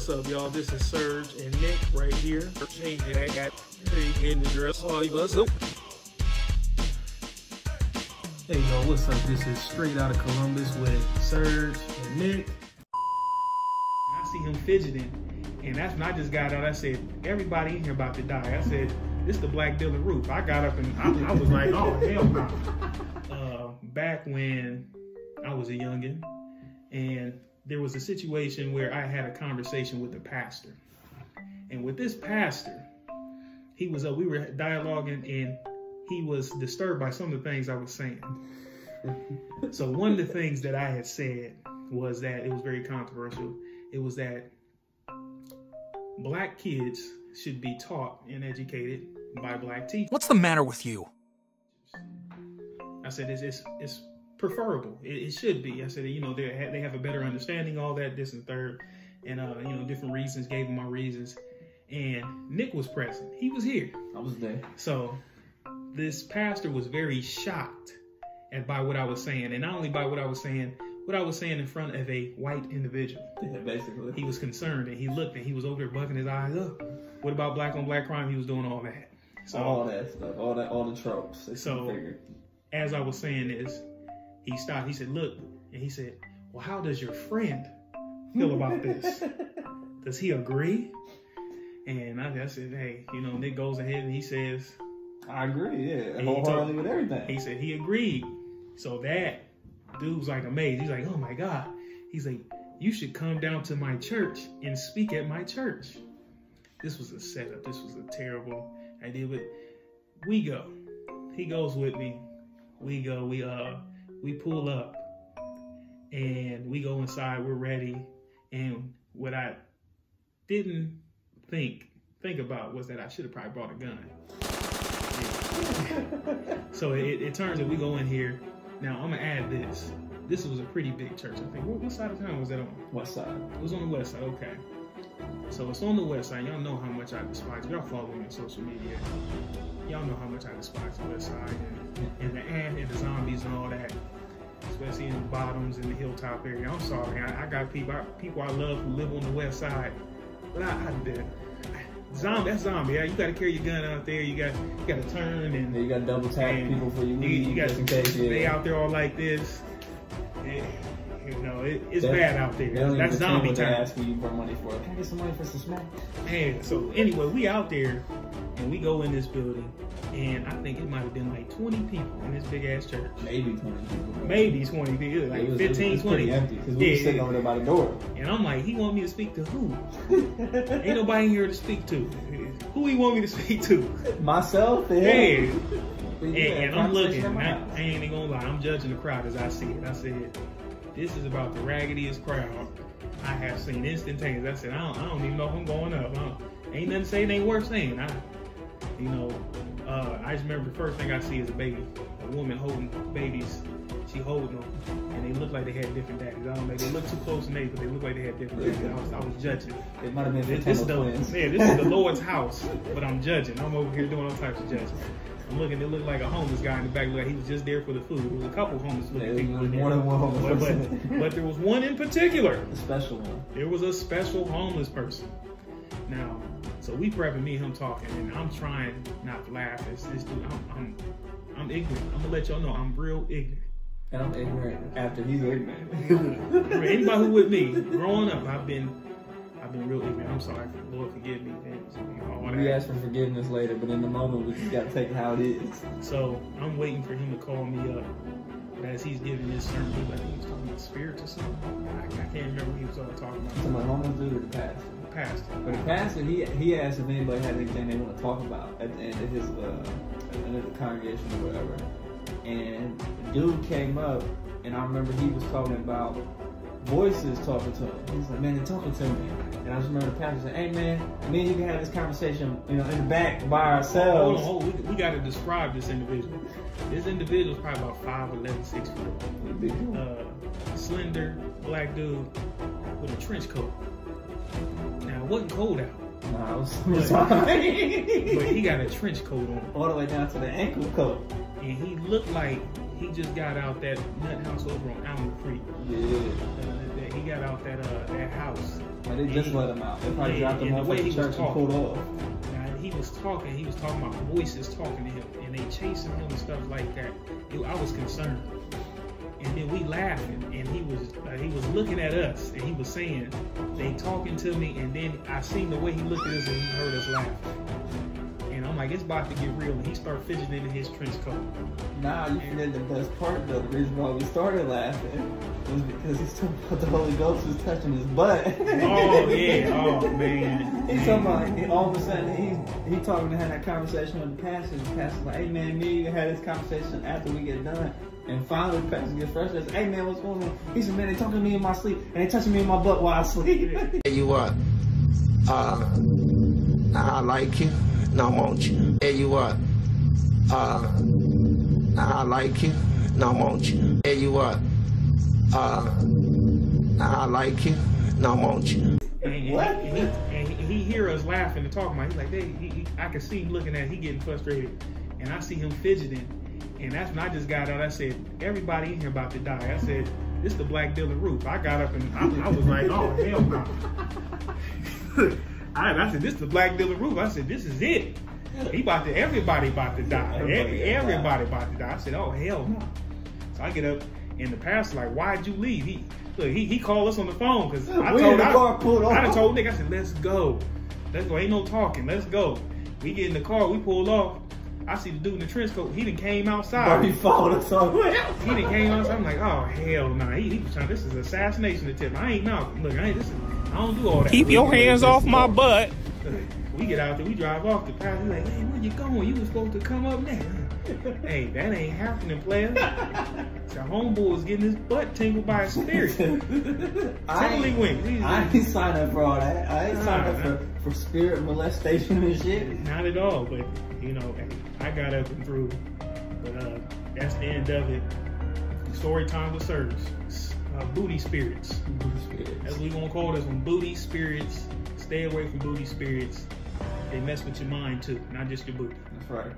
What's up, y'all? This is Serge and Nick right here. I got in the dress. What's up? Hey, y'all, what's up? This is Straight Out of Columbus with Serge and Nick. I see him fidgeting, and that's when I just got out. I said, everybody in here about to die. I said, this is the Black Dylan Roof. I got up and I was like, oh, hell no. Back when I was a youngin', and there was a situation where I had a conversation with a pastor. And with this pastor, we were dialoguing, and he was disturbed by some of the things I was saying. So one of the things that I had said was that it was very controversial. It was that black kids should be taught and educated by black teachers. What's the matter with you? I said, it's preferable. It should be. I said, you know, they have a better understanding, all that, this and third, and you know, different reasons. Gave them my reasons, and Nick was present. He was here. I was there. So this pastor was very shocked by what I was saying, and not only by what I was saying in front of a white individual. Yeah, basically. He was concerned, and he looked, and he was over there bucking his eyes up. What about black on black crime? He was doing all that. So, all that stuff, all the tropes. So as I was saying this, he stopped. He said, look, and he said, well, how does your friend feel about this? Does he agree? And I said, hey, you know, Nick goes ahead and he says, I agree, yeah, wholeheartedly with everything. He said he agreed. So that dude was like amazed. He's like, oh my God. He's like, you should come down to my church and speak at my church. This was a setup. This was a terrible idea, but we go. He goes with me. We go. We pull up and we go inside. We're ready. And what I didn't think about was that I should have probably brought a gun. Yeah. So it turns out we go in here. Now I'm gonna add this. This was a pretty big church. I think. What side of town was that on? West side. It was on the west side. Okay. So it's on the west side. Y'all know how much I despise. Y'all follow me on social media. Y'all know how much I despise the west side and the ant and the zombies and all that. Especially in the bottoms and the hilltop area. I'm sorry. I got people I love who live on the west side. But that's zombie. Yeah, you got to carry your gun out there. You got to turn and you got to double tap people for you. You got to they out there all like this. You know, it's bad out there. That's zombie time. Asking you for money for it. Can I get some money for some smack? And so anyway, we out there and we go in this building, and I think it might have been like 20 people in this big ass church. Maybe 20 people. Maybe 20 people. Like 15, it was 20. Pretty empty because we were sitting over there by the door. And I'm like, he want me to speak to who? Ain't nobody here to speak to. Who he want me to speak to? Myself. Yeah. And I'm looking. I ain't gonna lie. I'm judging the crowd as I see it. I said, this is about the raggediest crowd I have seen instantaneous. I said, I don't even know if I'm going up. Ain't nothing to say it ain't worth saying. I just remember the first thing I see is a woman holding babies. She holding them, and they look like they had different daddies. I don't know, they look too close in age, but they look like they had different daddies. I was judging. It might have been this is the Lord's house, but I'm judging. I'm over here doing all types of judging. I'm looking, it looked like a homeless guy in the back, like he was just there for the food. There was a couple homeless looking people in there. More than one homeless person. But there was one in particular. A special one. There was a special homeless person. Now, so we prepping, me and him talking, and I'm trying not to laugh. It's this dude, I'm ignorant. I'm gonna let y'all know I'm real ignorant. And I'm ignorant after he's ignorant. Anybody who with me, growing up, I've been real ignorant. I'm sorry. Lord forgive me. We ask for forgiveness later, but in the moment, we just got to take it how it is. So I'm waiting for him to call me up. But as he's giving this sermon, he was talking about spirits or something. I can't remember what he was talking about. Talking about homeless dude or the pastor? The pastor. But the pastor, he asked if anybody had anything they want to talk about at the end of his congregation or whatever. And the dude came up, and I remember he was talking about voices talking to him. He's like, man, they're talking to me. And I just remember the pastor saying, hey man, me and you can have this conversation, you know, in the back by ourselves. Hold on. We got to describe this individual. This individual is probably about 5'11", 6 foot. Slender, black dude with a trench coat. Now, it wasn't cold out. Nah, but he got a trench coat on. All the way down to the ankle coat. And he looked like he just got out that nut house over on Allen Creek. Yeah. we got out that house. Like they just let him out. They probably Yeah, dropped him and off the way at the he was church and pulled off. Now, he was talking about voices talking to him, and they chasing him and stuff like that. I was concerned. And then we laughing, and he was looking at us, and he was saying, they talking to me, and then I seen the way he looked at us and he heard us laughing. And I'm like, it's about to get real, and he started fidgeting in his trench coat. Nah, you forget the best part though. The reason why we started laughing was because he's talking about the Holy Ghost was touching his butt. Oh yeah, oh man. He's talking about, all of a sudden he talking to have that conversation with the pastor. The pastor's like, hey man, me and you had this conversation after we get done. And finally the pastor gets frustrated. Hey man, what's going on? He said, man, they talking to me in my sleep and they touching me in my butt while I sleep. Tell you what, I like you, no, I want you. Tell you what, I like you, no, I want you. Tell you what, I like you, no, I want you. And he hear us laughing and talking about it. He's like, I can see him looking at it, he getting frustrated. And I see him fidgeting. And that's when I just got out. I said, everybody in here about to die. I said, this is the Black Dylan Roof. I got up and I was like, oh, hell no. I said, this is the Black Dylan Roof. I said, this is it. Everybody about to die. Everybody about to die. I said, oh, hell no. So I get up and the pastor like, why'd you leave? He called us on the phone because I done told Nick, I said, let's go. Let's go. Ain't no talking. Let's go. We get in the car. We pulled off. I see the dude in the trench coat. He done came outside. Bro, he followed us somewhere. He done came outside. I'm like, oh hell no. Nah. He was trying. This is assassination attempt. I ain't Malcolm. Look, I don't do all that. Keep your hands off my butt. We get out there. We drive off. The pastor like, hey, where you going? You was supposed to come up now. Hey, that ain't happening, player. The homeboy was getting his butt tingled by a spirit. Totally went. I ain't signed up for all that. I ain't signed up for spirit molestation and shit. Not at all, but you know, I got up and through. But that's the end of it. Story time with Serge. Booty spirits. Booty spirits. That's what we gonna call this one. Booty spirits. Stay away from booty spirits. They mess with your mind too, not just your booty. That's right.